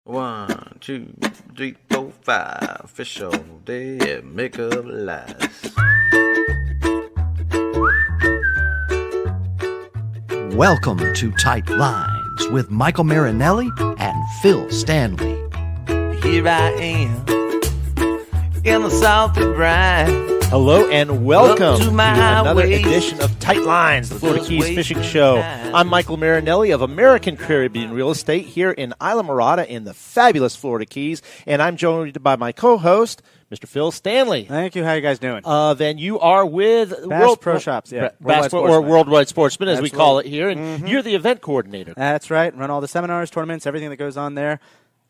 1, 2, 3, 4, 5. Fish all day and make up lies. Welcome to Tight Lines with Mykael Marinelli and Phil Stanley. Here I am in the south of Brine. Hello and welcome to another waist. edition of Tight Lines, the Florida Keys Fishing Show. I'm Mykael Marinelli of American Caribbean Real Estate here in Islamorada in the fabulous Florida Keys, and I'm joined by my co-host, Mr. Phil Stanley. Thank you. How you guys doing? Then you are with Bass Pro Shops, yeah. Worldwide Sportsman, as we Absolutely. call it here, and you're the event coordinator. That's right. Run all the seminars, tournaments, everything that goes on there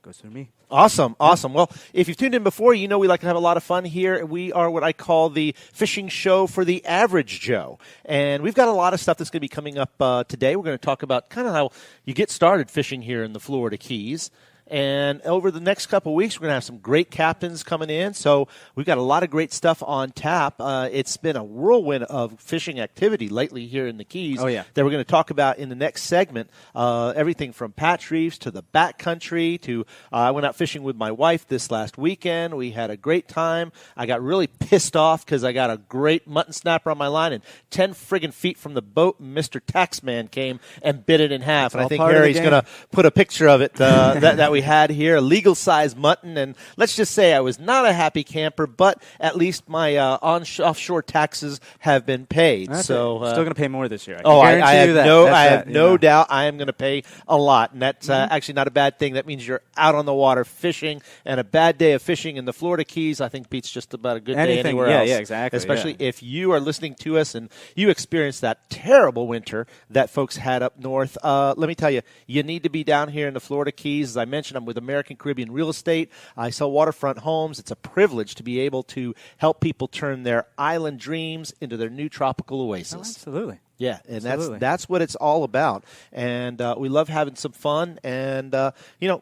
goes through me. Awesome. Well, if you've tuned in before, you know we like to have a lot of fun here. We are what I call the fishing show for the average Joe. And we've got a lot of stuff that's going to be coming up today. We're going to talk about kind of how you get started fishing here in the Florida Keys. And over the next couple of weeks, we're going to have some great captains coming in. So we've got a lot of great stuff on tap. It's been a whirlwind of fishing activity lately here in the Keys. Oh, yeah. That we're going to talk about in the next segment. Everything from patch reefs to the backcountry to I went out fishing with my wife this last weekend. We had a great time. I got really pissed off because I got a great mutton snapper on my line, and 10 friggin' feet from the boat, Mr. Taxman came and bit it in half. It's And I all think part of the Harry's game. going to put a picture of it that we had here, a legal-sized mutton. And let's just say I was not a happy camper, but at least my offshore taxes have been paid. That's So Still going to pay more this year. I have That's no doubt I am going to pay a lot, and that's actually not a bad thing. That means you're out on the water fishing, and a bad day of fishing in the Florida Keys, I think, beats just about a good day Anything, anywhere yeah, else. yeah, exactly, Especially yeah. if you are listening to us and you experienced that terrible winter that folks had up north. Let me tell you, you need to be down here in the Florida Keys. As I mentioned, I'm with American Caribbean Real Estate. I sell waterfront homes. It's a privilege to be able to help people turn their island dreams into their new tropical oasis. Oh, absolutely. Yeah, and Absolutely. that's what it's all about. And we love having some fun. And,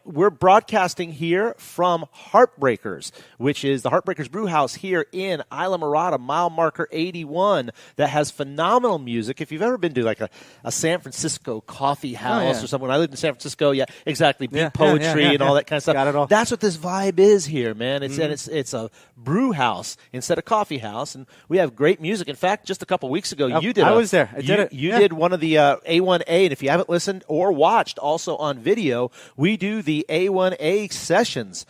we're broadcasting here from Heartbreakers, which is the Heartbreakers Brew House here in Islamorada, mile marker 81, that has phenomenal music. If you've ever been to like a San Francisco coffee house or something. When I lived in San Francisco, yeah, exactly, beat poetry and all that kind of stuff. Got it all. That's what this vibe is here, man. And it's a brew house instead of coffee house. And we have great music. In fact, just a couple weeks ago, you did I was there. You did one of the A1A, and if you haven't listened or watched also on video, we do the A1A sessions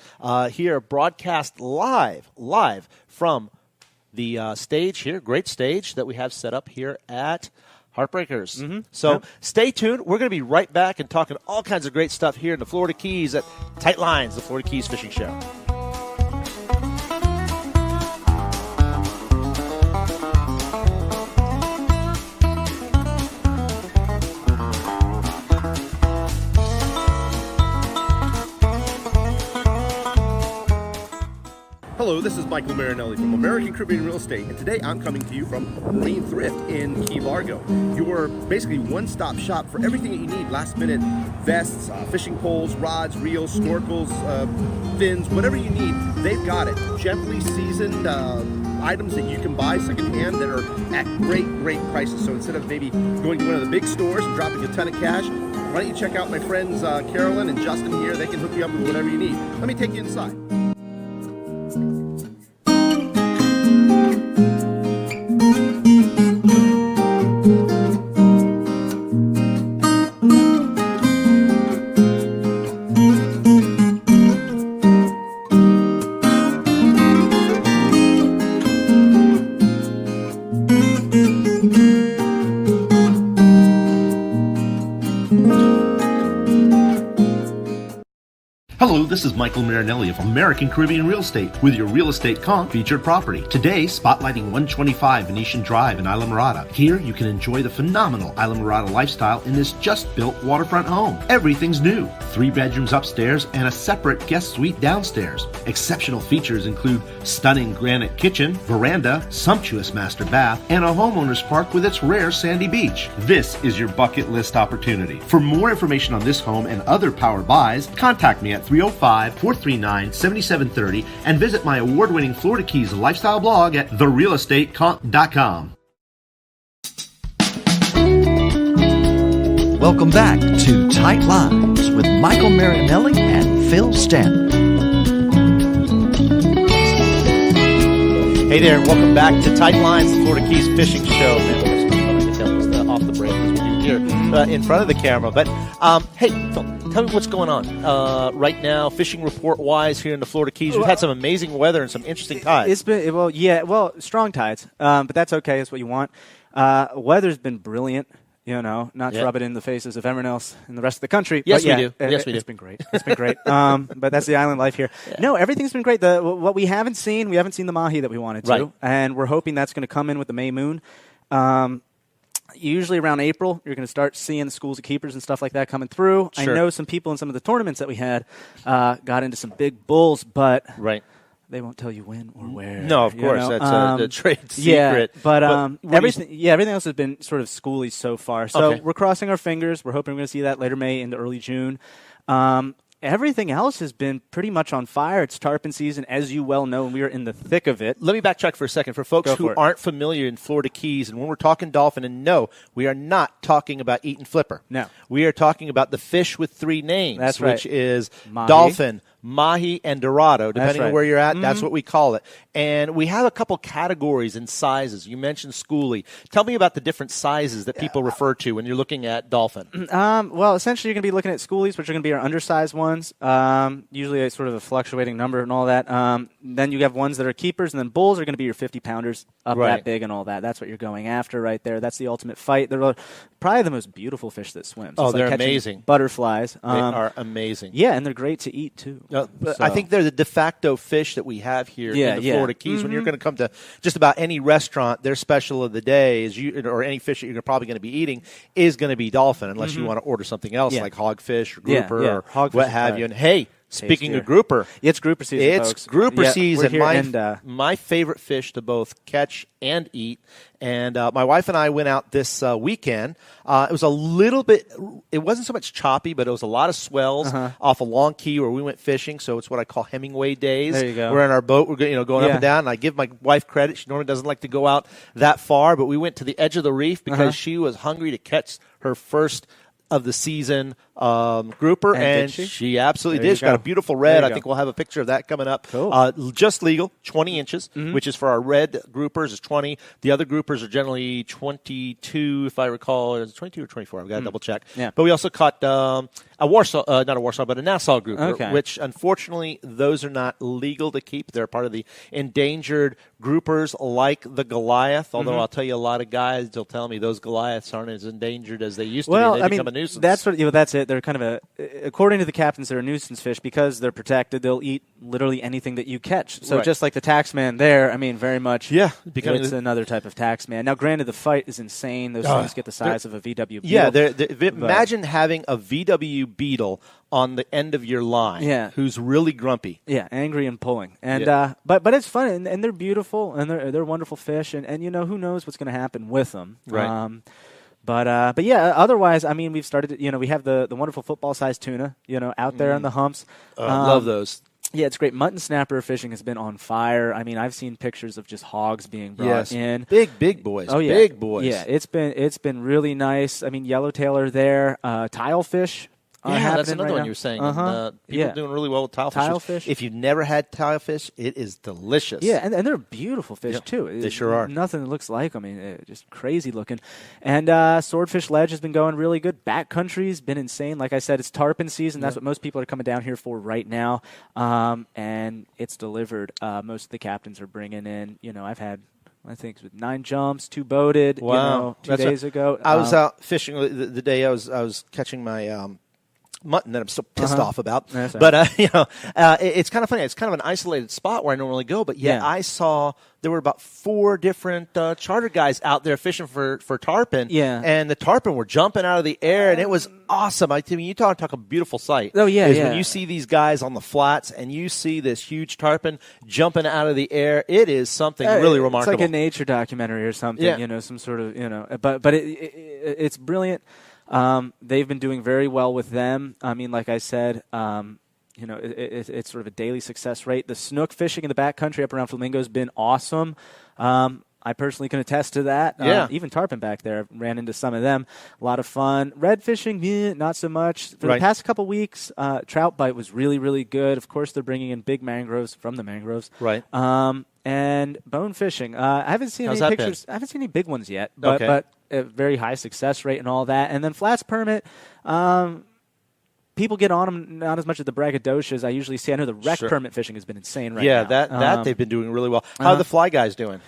here, broadcast live from the stage here, great stage that we have set up here at Heartbreakers. So stay tuned. We're going to be right back and talking all kinds of great stuff here in the Florida Keys at Tight Lines, the Florida Keys Fishing Show. Hello, this is Mykael Marinelli from American Caribbean Real Estate, and today I'm coming to you from Marine Thrift in Key Largo. Your basically one-stop shop for everything that you need, last-minute vests, fishing poles, rods, reels, snorkels, fins, whatever you need, they've got it. Gently seasoned items that you can buy secondhand that are at great prices. So instead of maybe going to one of the big stores and dropping a ton of cash, why don't you check out my friends Carolyn and Justin here. They can hook you up with whatever you need. Let me take you inside. Hello, this is Mykael Marinelli of American Caribbean Real Estate with your Real Estate Conch featured property. Today, spotlighting 125 Venetian Drive in Islamorada. Here, you can enjoy the phenomenal Islamorada lifestyle in this just-built waterfront home. Everything's new. 3 bedrooms upstairs and a separate guest suite downstairs. Exceptional features include stunning granite kitchen, veranda, sumptuous master bath, and a homeowner's park with its rare sandy beach. This is your bucket list opportunity. For more information on this home and other power buys, contact me at 305-439-7730 and visit my award-winning Florida Keys lifestyle blog at therealestateconch.com. Welcome back to Tight Lines with Mykael Marinelli and Phil Stanley. Hey there, and welcome back to Tight Lines, the Florida Keys Fishing Show. Man, we're going to tell us off the break as we do here in front of the camera. But, hey, Phil, tell me what's going on right now, fishing report-wise here in the Florida Keys. We've had some amazing weather and some interesting tides. It's been, strong tides, but that's okay. That's what you want. Weather's been brilliant. Not to rub it in the faces of everyone else in the rest of the country. Yes, but we do. Yes, we do. It's been great. It's been great. But that's the island life here. Yeah. No, everything's been great. What we haven't seen the mahi that we wanted to. Right. And we're hoping that's going to come in with the May moon. Usually around April, you're going to start seeing the schools of keepers and stuff like that coming through. Sure. I know some people in some of the tournaments that we had got into some big bulls, but they won't tell you when or where. No, of course. That's a trade secret. Yeah, but everything else has been sort of schooly so far. So we're crossing our fingers. We're hoping we're going to see that later May into early June. Everything else has been pretty much on fire. It's tarpon season, as you well know, and we are in the thick of it. Let me backtrack for a second. For folks who aren't familiar in Florida Keys, and when we're talking dolphin, and no, we are not talking about eat and flipper. No. We are talking about the fish with three names, That's right. which is Mahi. dolphin, mahi, and dorado, depending right. on where you're at. That's what we call it. And we have a couple categories and sizes. You mentioned schoolie. Tell me about the different sizes that people refer to when you're looking at dolphin. Well, essentially, you're going to be looking at schoolies, which are going to be our undersized ones. Usually a sort of a fluctuating number and all that. Then you have ones that are keepers, and then bulls are going to be your 50-pounders up that big and all that. That's what you're going after right there. That's the ultimate fight. They're probably the most beautiful fish that swims. Oh, it's they're like catching amazing. Butterflies. They are amazing. Yeah, and they're great to eat, too. I think they're the de facto fish that we have here in the Florida Keys. When you're going to come to just about any restaurant, their special of the day is or any fish that you're probably going to be eating is going to be dolphin, unless you want to order something else like hogfish or grouper or Hogfish what have you. And hey, speaking of grouper, it's grouper season. It's folks. grouper season. And, my favorite fish to both catch and eat. And my wife and I went out this weekend. It was a little bit. It wasn't so much choppy, but it was a lot of swells off a long key where we went fishing. So it's what I call Hemingway days. There you go. We're in our boat. We're going up and down. And I give my wife credit. She normally doesn't like to go out that far, but we went to the edge of the reef because she was hungry to catch her first of the season grouper, and she absolutely did. She got a beautiful red. I think we'll have a picture of that coming up. Cool. Just legal, 20 inches, which is for our red groupers is 20. The other groupers are generally 22, if I recall. Is it 22 or 24? I've got to double check. Yeah. But we also caught a Warsaw, not a Warsaw, but a Nassau grouper, Okay. which unfortunately those are not legal to keep. They're part of the endangered groupers like the Goliath, although I'll tell you a lot of guys will tell me those Goliaths aren't as endangered as they used to be. They become a nuisance. That's it. They're kind of according to the captains, they're a nuisance fish because they're protected. They'll eat literally anything that you catch. So just like the taxman there, I mean, very much. Yeah, it's another type of taxman. Now, granted, the fight is insane. Those things get the size of a VW beetle. Yeah, imagine having a VW beetle on the end of your line who's really grumpy. Yeah, angry and pulling. And but it's fun, and they're beautiful, and they're wonderful fish, and who knows what's going to happen with them. Right. But yeah, otherwise, I mean, we've started, we have the wonderful football-sized tuna, out there on the humps. Love those. Yeah, it's great. Mutton snapper fishing has been on fire. I mean, I've seen pictures of just hogs being brought in. Big boys. Oh, yeah. Big boys. Yeah, it's been really nice. I mean, yellowtail are there. Tilefish. That's another one you were saying. People are doing really well with tilefish. If you've never had tilefish, it is delicious. Yeah, and they're beautiful fish, too. They sure are. Nothing that looks like them. I mean, just crazy looking. And swordfish ledge has been going really good. Backcountry's been insane. Like I said, it's tarpon season. That's what most people are coming down here for right now. And it's delivered. Most of the captains are bringing in, I've had, I think, 9 jumps, 2 boated, 2 days ago. I was out fishing the day I was catching my mutton that I'm still pissed off about. But, it's kind of funny. It's kind of an isolated spot where I normally go, but I saw there were about 4 different charter guys out there fishing for tarpon. Yeah. And the tarpon were jumping out of the air, and it was awesome. I mean, you talk a beautiful sight. Oh, yeah, When you see these guys on the flats and you see this huge tarpon jumping out of the air, it is something really remarkable. It's like a nature documentary or something, some sort of, but it's brilliant. They've been doing very well with them. I mean, like I said, it's sort of a daily success rate. The snook fishing in the backcountry up around Flamingo has been awesome. I personally can attest to that. Yeah. Even tarpon back there, I ran into some of them. A lot of fun. Red fishing, not so much. For Right. the past couple weeks, trout bite was really, really good. Of course, they're bringing in big mangroves from the mangroves. Right. And bone fishing. I haven't seen How's any that been? pictures. I haven't seen any big ones yet, but Okay. but a very high success rate and all that. And then flats permit. People get on them not as much as the braggadocious I usually see. I know the wreck Sure. permit fishing has been insane right Yeah, now. that they've been doing really well. How are the fly guys doing?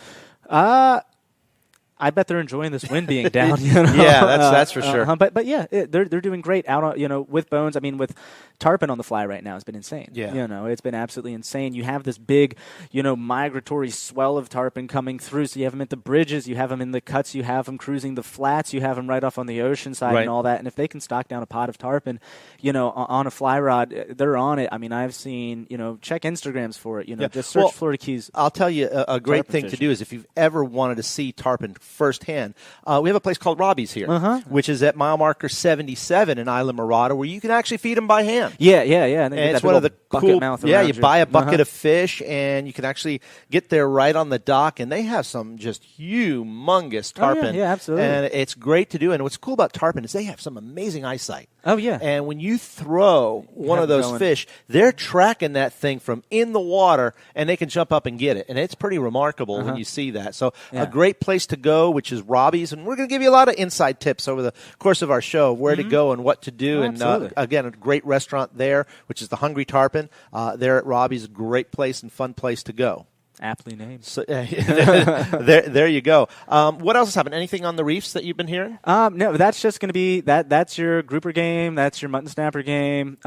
I bet they're enjoying this wind being down. You know? Yeah, that's for sure. But yeah, they're doing great out on, with bones. I mean, with tarpon on the fly right now has been insane. Yeah. It's been absolutely insane. You have this big, migratory swell of tarpon coming through. So you have them at the bridges, you have them in the cuts, you have them cruising the flats, you have them right off on the ocean side Right. and all that. And if they can stock down a pod of tarpon, on a fly rod, they're on it. I mean, I've seen, check Instagrams for it. Just search Florida Keys. I'll tell you a great Tarpon thing to fishing. do is if you've ever wanted to see tarpon firsthand, we have a place called Robbie's here, which is at mile marker 77 in Islamorada, where you can actually feed them by hand. Yeah. And And it's one of the bucket cool. mouth Yeah, around you you. buy a bucket of fish, and you can actually get there right on the dock, and they have some just humongous tarpon. yeah, absolutely. And it's great to do. And what's cool about tarpon is they have some amazing eyesight. Oh, yeah. And when you throw one have of those going. fish, they're tracking that thing from in the water, and they can jump up and get it. And it's pretty remarkable when you see that. So Yeah. a great place to go, which is Robbie's. And we're going to give you a lot of inside tips over the course of our show, where to go and what to do. Oh, and absolutely. again, a great restaurant there, which is the Hungry Tarpon. There at Robbie's, a great place and fun place to go. Aptly named. So there you go. What else has happened? Anything on the reefs that you've been hearing? No, that's just going to be that's your grouper game. That's your mutton snapper game.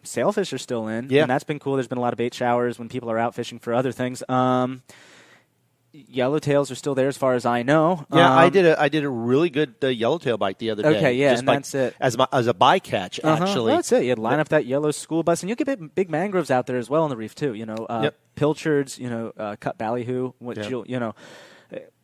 Sailfish are still in. Yeah. And that's been cool. There's been a lot of bait showers when people are out fishing for other things. Yellowtails are still there as far as I know. Yeah, I did a really good yellowtail bite the other day. Okay, yeah, just and by- that's it. as a bycatch, actually. Well, that's it. You'd line up that yellow school bus, and you'll get big mangroves out there as well on the reef too. Yep. Pilchards, cut ballyhoo, which Yep.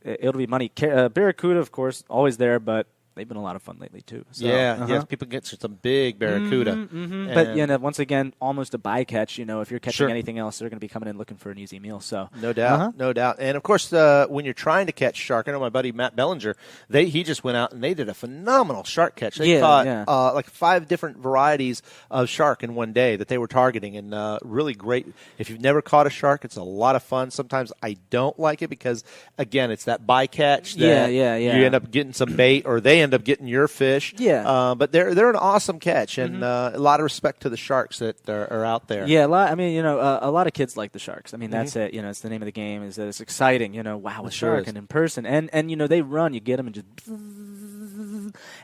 it'll be money. Barracuda, of course, always there, but they've been a lot of fun lately too. So, Yes, people get some big barracuda. But once again, almost a bycatch. If you're catching Sure. anything else, they're going to be coming in looking for an easy meal. So No doubt, no doubt. And of course, when you're trying to catch shark, I know my buddy Matt Bellinger, he just went out and they did a phenomenal shark catch. They caught like 5 different varieties of shark in one day that they were targeting, and really great. If you've never caught a shark, it's a lot of fun. Sometimes I don't like it because, again, it's that bycatch that Yeah. you end up getting some bait, or they end up getting your fish. Yeah. But they're an awesome catch, and a lot of respect to the sharks that are out there. yeah, a lot of kids like the sharks. I mean, that's it. It's the name of the game. Is that it's exciting. Wow, a sure shark is. and in person, and they run. You get them and just.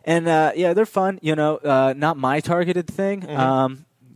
And they're fun. Not my targeted thing.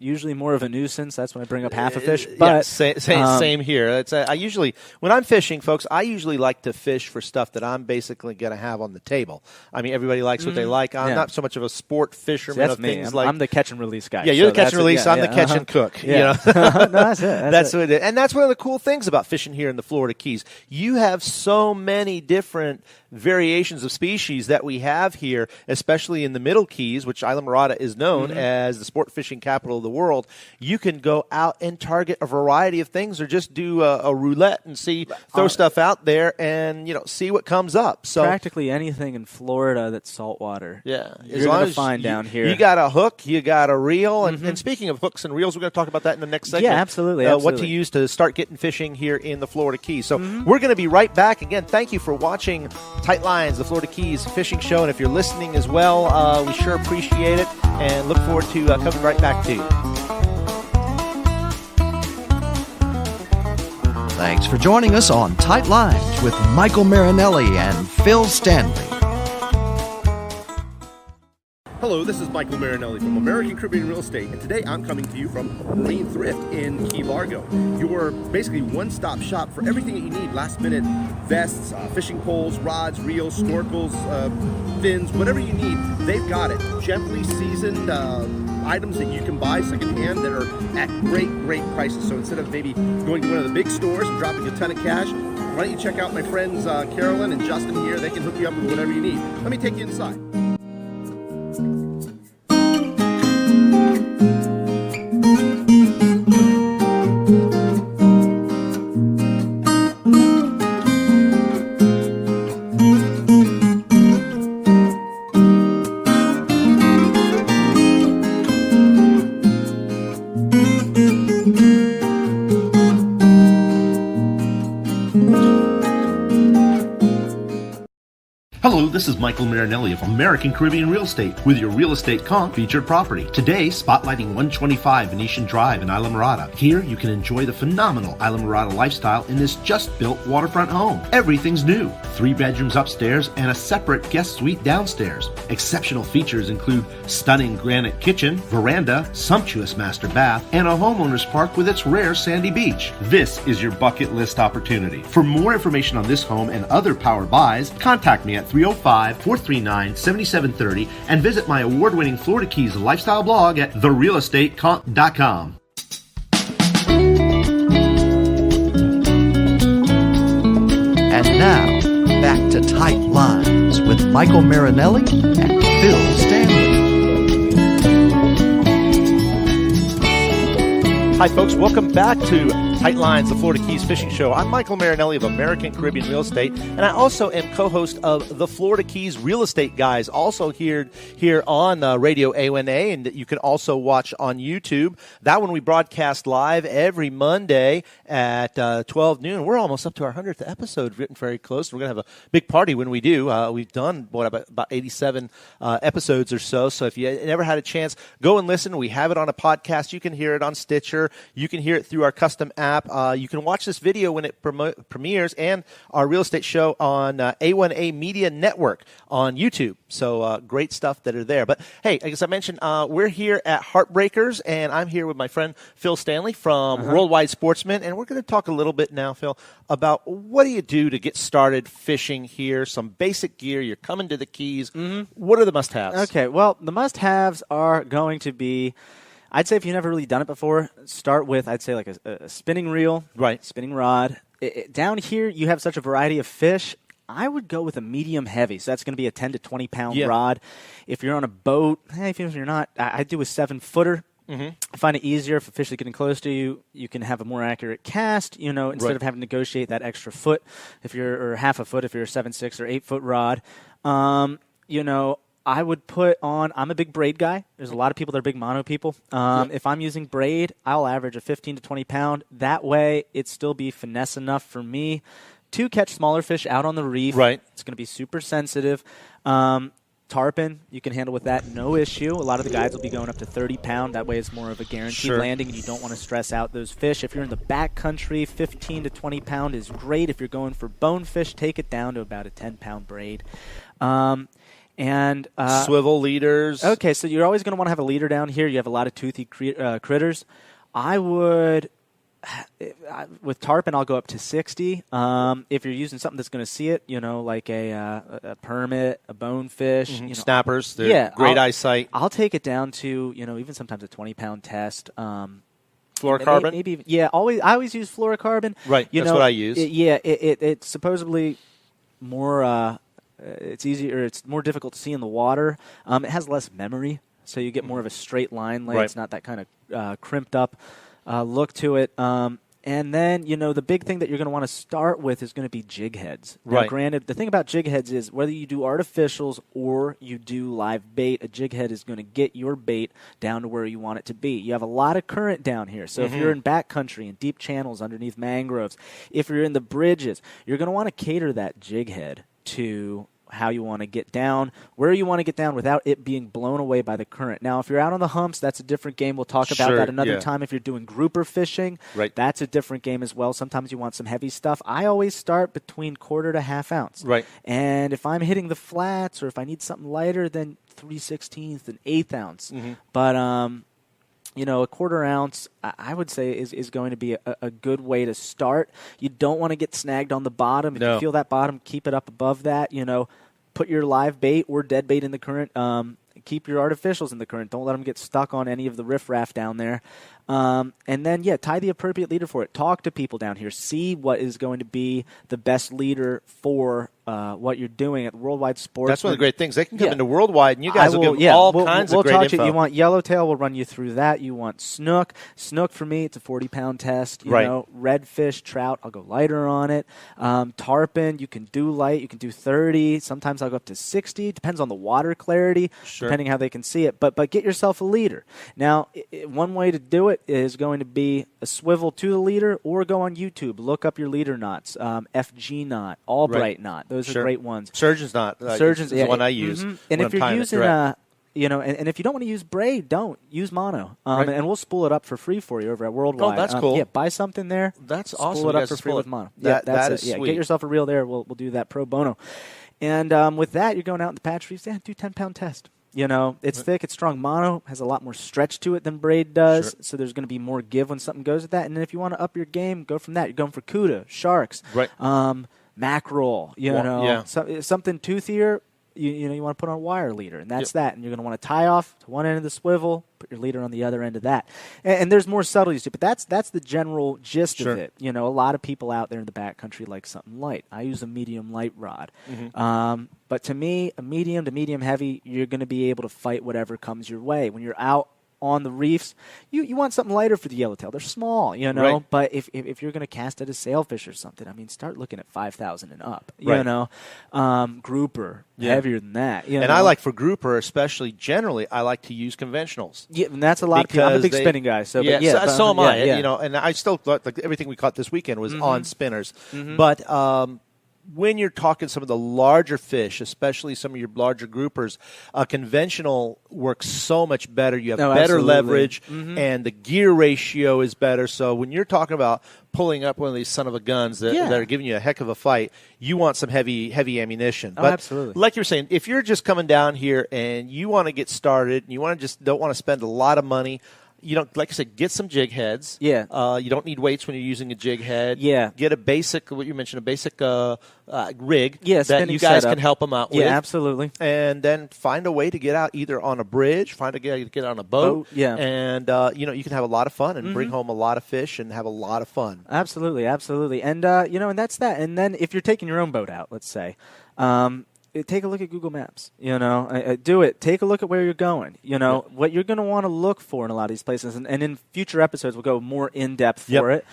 Usually more of a nuisance. That's when I bring up half a fish. But same here. It's I usually, when I'm fishing, folks, I usually like to fish for stuff that I'm basically going to have on the table. I mean, everybody likes what they like. I'm Yeah. not so much of a sport fisherman that's of me. things I'm the catch and release guy. yeah, you're So the catch and that's it. release. Yeah, I'm the yeah, catch and cook. Yeah. You know? No, that's it. That's what it is. And that's one of the cool things about fishing here in the Florida Keys. You have so many different variations of species that we have here, especially in the Middle Keys, which Islamorada is known as the sport fishing capital of the world. You can go out and target a variety of things, or just do a roulette and throw stuff out there and see what comes up. So Practically anything in Florida that's saltwater. yeah, You're going to find down here. You got a hook, you got a reel, and speaking of hooks and reels, we're going to talk about that in the next segment. Yeah, absolutely. What to absolutely. use to start getting fishing here in the Florida Keys. So we're going to be right back. Again, thank you for watching Tight Lines, the Florida Keys fishing show, and if you're listening as well, we sure appreciate it, and look forward to coming right back to you. Thanks for joining us on Tight Lines with Mykael Marinelli and Phil Stanley. Hello, this is Mykael Marinelli from American Caribbean Real Estate, and today I'm coming to you from Marine Thrift in Key Largo. Your basically one-stop shop for everything that you need: last-minute vests, fishing poles, rods, reels, snorkels, fins, whatever you need, they've got it. Gently seasoned items that you can buy secondhand that are at great prices. So instead of maybe going to one of the big stores and dropping a ton of cash, why don't you check out my friends Carolyn and Justin here? They can hook you up with whatever you need. Let me take you inside. Hello, this is Mykael Marinelli of American Caribbean Real Estate with your Real Estate Conch featured property. Today, spotlighting 125 Venetian Drive in Islamorada. Here, you can enjoy the phenomenal Islamorada lifestyle in this just-built waterfront home. Everything's new. 3 bedrooms upstairs and a separate guest suite downstairs. Exceptional features include stunning granite kitchen, veranda, sumptuous master bath, and a homeowner's park with its rare sandy beach. This is your bucket list opportunity. For more information on this home and other power buys, contact me at 305-439-7730 and visit my award-winning Florida Keys lifestyle blog at therealestateconch.com. And now, back to Tight Lines with Mykael Marinelli and Phil Stanley. Hi, folks. Welcome back to Tight Lines, the Florida Keys Fishing Show. I'm Mykael Marinelli of American Caribbean Real Estate, and I also am co-host of the Florida Keys Real Estate Guys, also here on Radio A1A, and you can also watch on YouTube. That one we broadcast live every Monday at 12 noon. We're almost up to our 100th episode, written very close. We're going to have a big party when we do. We've done, about 87 episodes or so, so if you never had a chance, go and listen. We have it on a podcast. You can hear it on Stitcher. You can hear it through our custom app. You can watch this video when it premieres, and our real estate show on A1A Media Network on YouTube. So great stuff that are there. But hey, as I mentioned, we're here at Heartbreakers, and I'm here with my friend Phil Stanley from Worldwide Sportsman, and we're going to talk a little bit now, Phil, about what do you do to get started fishing here, some basic gear. You're coming to the Keys. What are the must-haves? Okay, well, the must-haves are going to be, I'd say if you've never really done it before, start with, I'd say, like a spinning reel, right? Spinning rod. Down here, you have such a variety of fish. I would go with a medium heavy, so that's going to be a 10 to 20 pound rod. If you're on a boat, if you're not, I'd do a 7-footer. I find it easier if a fish is getting close to you. You can have a more accurate cast, instead of having to negotiate that extra foot, or half a foot if you're a 7-6 or 8-foot rod. I would put on, I'm a big braid guy. There's a lot of people that are big mono people. If I'm using braid, I'll average a 15 to 20 pound. That way, it'd still be finesse enough for me to catch smaller fish out on the reef. Right. It's going to be super sensitive. Tarpon, you can handle with that, no issue. A lot of the guides will be going up to 30 pound. That way it's more of a guaranteed landing, and you don't want to stress out those fish. If you're in the back country, 15 to 20 pound is great. If you're going for bonefish, take it down to about a 10 pound braid. And swivel leaders. Okay, so you're always going to want to have a leader down here. You have a lot of toothy critters. I would, with tarpon, I'll go up to 60. If you're using something that's going to see it, like a permit, a bonefish. Snappers, they're great eyesight. I'll take it down to, even sometimes a 20-pound test. Fluorocarbon? Maybe I always use fluorocarbon. Right, that's what I use. It's supposedly more... it's easier. It's more difficult to see in the water. It has less memory, so you get more of a straight line lay. Right. It's not that kind of crimped up look to it. And then, the big thing that you're going to want to start with is going to be jig heads. Now, granted, the thing about jig heads is whether you do artificials or you do live bait, a jig head is going to get your bait down to where you want it to be. You have a lot of current down here. So if you're in backcountry and deep channels underneath mangroves, if you're in the bridges, you're going to want to cater that jig head to how you want to get down, where you want to get down without it being blown away by the current. Now, if you're out on the humps, that's a different game. We'll talk about that another time. If you're doing grouper fishing, that's a different game as well. Sometimes you want some heavy stuff. I always start between quarter to half ounce. Right. And if I'm hitting the flats or if I need something lighter, then 3/16 and 1/8 ounce. But, a quarter ounce, I would say, is going to be a good way to start. You don't want to get snagged on the bottom. If you feel that bottom, keep it up above that. Put your live bait or dead bait in the current. Keep your artificials in the current. Don't let them get stuck on any of the riffraff down there. And then, tie the appropriate leader for it. Talk to people down here. See what is going to be the best leader for what you're doing at Worldwide Sports. That's one of the great things. They can come into Worldwide, and you guys will give all kinds of great talk info. To you. You want yellowtail, we'll run you through that. You want snook. Snook, for me, it's a 40-pound test. You know, redfish, trout, I'll go lighter on it. Tarpon, you can do light. You can do 30. Sometimes I'll go up to 60. Depends on the water clarity, depending how they can see it. But get yourself a leader. Now, one way to do it, it is going to be a swivel to the leader, or go on YouTube. Look up your leader knots, FG knot, Albright knot. Those are great ones. Surgeon's knot. Surgeon's is the one I use. And if you're using and if you don't want to use braid, don't use mono. And we'll spool it up for free for you over at Worldwide. Oh, that's cool. Yeah, buy something there. That's awesome. Spool it up for free with mono. That that's is it. sweet. Get yourself a reel there. We'll do that pro bono. And with that, you're going out in the patch reefs. Do 10-pound test. It's thick, it's strong. Mono has a lot more stretch to it than braid does, so there's going to be more give when something goes with that. And then if you want to up your game, go from that. You're going for cuda, sharks, mackerel, something toothier. You want to put on a wire leader, and that's that. And you're going to want to tie off to one end of the swivel, put your leader on the other end of that. And there's more subtleties to it, but that's the general gist of it. A lot of people out there in the backcountry like something light. I use a medium light rod. But to me, a medium to medium heavy, you're going to be able to fight whatever comes your way. When you're out on the reefs, you want something lighter for the yellowtail. They're small, but if you're going to cast at a sailfish or something, start looking at 5,000 and up, grouper, heavier than that. And I like for grouper, especially generally, I like to use conventionals. Yeah, and that's a lot of people. I'm a big spinning guy. So am I. And I still thought everything we caught this weekend was on spinners. But when you're talking some of the larger fish, especially some of your larger groupers, conventional works so much better. You have better leverage, and the gear ratio is better. So when you're talking about pulling up one of these son of a guns that are giving you a heck of a fight, you want some heavy ammunition. Oh, but absolutely. Like you're saying, if you're just coming down here and you want to get started, and you don't want to spend a lot of money, like I said, get some jig heads. Yeah. You don't need weights when you're using a jig head. Yeah. Get a basic, what you mentioned, a basic rig that you guys setup. can help them out with. Yeah, absolutely. And then find a way to get out either on a bridge, find a way to get on a boat. And, you can have a lot of fun and bring home a lot of fish and have a lot of fun. Absolutely, absolutely. And, and that's that. And then if you're taking your own boat out, let's say, take a look at Google Maps. Do it. Take a look at where you're going. What you're going to want to look for in a lot of these places. And in future episodes, we'll go more in depth for it.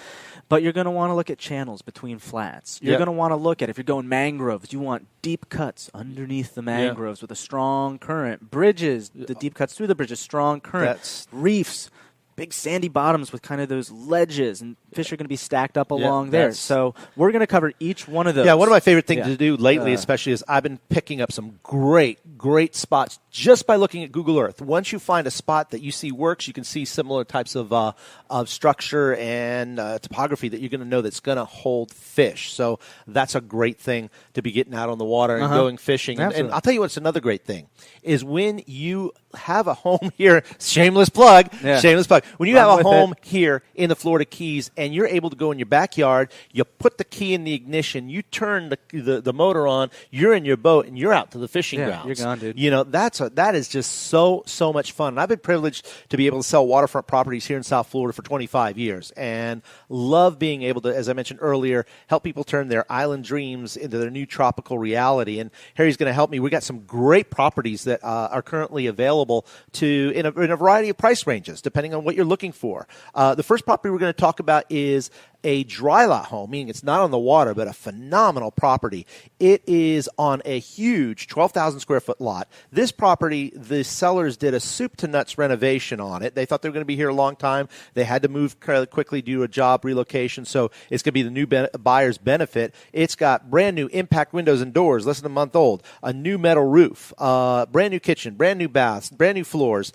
But you're going to want to look at channels between flats. You're going to want to look at, if you're going mangroves, you want deep cuts underneath the mangroves with a strong current. Bridges, the deep cuts through the bridges, strong current. Reefs, big sandy bottoms with kind of those ledges, and fish are going to be stacked up along there. So we're going to cover each one of those. Yeah, one of my favorite things to do lately, especially, is I've been picking up some great spots just by looking at Google Earth. Once you find a spot that you see works, you can see similar types of structure and topography that you're going to know that's going to hold fish. So that's a great thing to be getting out on the water and going fishing. And I'll tell you what's another great thing is when you have a home here, shameless plug. When you have a home here in the Florida Keys and you're able to go in your backyard, you put the key in the ignition, you turn the motor on, you're in your boat, and you're out to the fishing grounds. You're gone, dude. That is just so much fun. And I've been privileged to be able to sell waterfront properties here in South Florida for 25 years and love being able to, as I mentioned earlier, help people turn their island dreams into their new tropical reality. And Harry's going to help me. We got some great properties that are currently available in a variety of price ranges, depending on what you're looking for. The first property we're going to talk about is a dry lot home, meaning it's not on the water, but a phenomenal property. It is on a huge 12,000 square foot lot. This property, the sellers did a soup to nuts renovation on it. They thought they were going to be here a long time. They had to move quickly due to a job relocation, so it's going to be the new buyer's benefit. It's got brand new impact windows and doors, less than a month old, a new metal roof, brand new kitchen, brand new baths, brand new floors,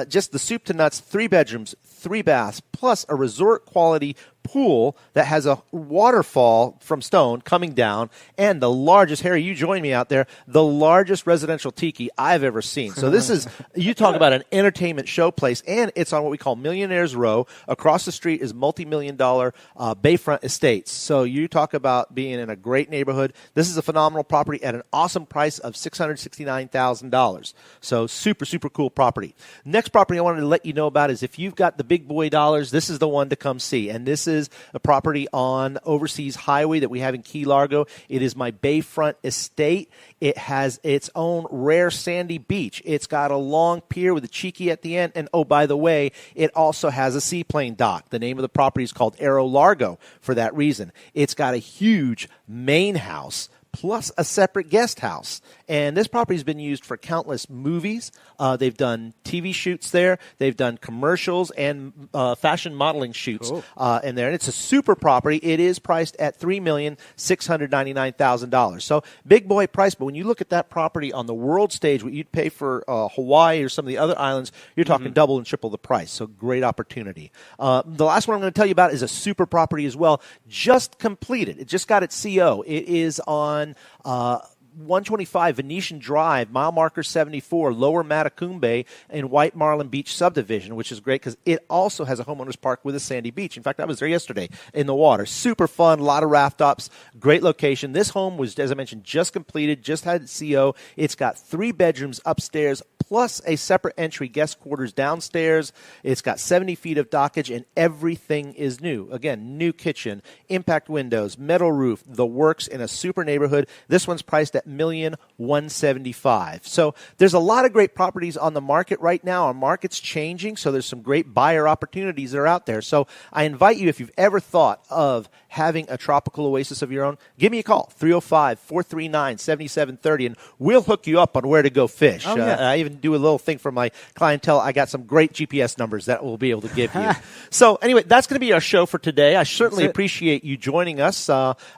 just the soup to nuts, 3 bedrooms, 3 baths, plus a resort quality pool that has a waterfall from stone coming down, and the largest, Harry, you join me out there, the largest residential tiki I've ever seen. So this is, you talk about an entertainment showplace, and it's on what we call Millionaires Row. Across the street is multi-million-dollar Bayfront Estates. So you talk about being in a great neighborhood. This is a phenomenal property at an awesome price of $669,000. So super, super cool property. Next property I wanted to let you know about is if you've got the big boy dollars, this is the one to come see. And this is a property on Overseas Highway that we have in Key Largo. It is my Bayfront Estate. It has its own rare sandy beach. It's got a long pier with a cheeky at the end. And, oh, by the way, it also has a seaplane dock. The name of the property is called Aero Largo for that reason. It's got a huge main house plus a separate guest house. And this property has been used for countless movies. They've done TV shoots there. They've done commercials and fashion modeling shoots in there. And it's a super property. It is priced at $3,699,000. So big boy price. But when you look at that property on the world stage, what you'd pay for Hawaii or some of the other islands, you're talking double and triple the price. So great opportunity. The last one I'm going to tell you about is a super property as well. Just completed. It just got its CO. It is on 125 Venetian Drive, mile marker 74, Lower Matacumbe in White Marlin Beach subdivision, which is great because it also has a homeowners park with a sandy beach. In fact, I was there yesterday in the water. Super fun, a lot of raft ups, great location. This home was, as I mentioned, just completed, just had its CO. It's got 3 bedrooms upstairs, plus a separate entry guest quarters downstairs. It's got 70 feet of dockage, and everything is new. Again, new kitchen, impact windows, metal roof, the works in a super neighborhood. This one's priced at $1,175,000. So there's a lot of great properties on the market right now. Our market's changing, so there's some great buyer opportunities that are out there. So I invite you, if you've ever thought of having a tropical oasis of your own, give me a call, 305-439-7730, and we'll hook you up on where to go fish. I even do a little thing for my clientele. I got some great GPS numbers that we'll be able to give you. So anyway, that's going to be our show for today. I certainly appreciate you joining us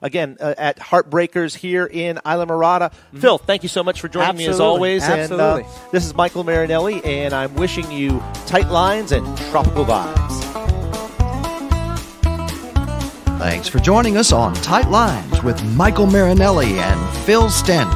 again at Heartbreakers here in Islamorada. Phil, thank you so much for joining me as always. Absolutely. And this is Mykael Marinelli, and I'm wishing you tight lines and tropical vibes. Thanks for joining us on Tight Lines with Mykael Marinelli and Phil Stanley.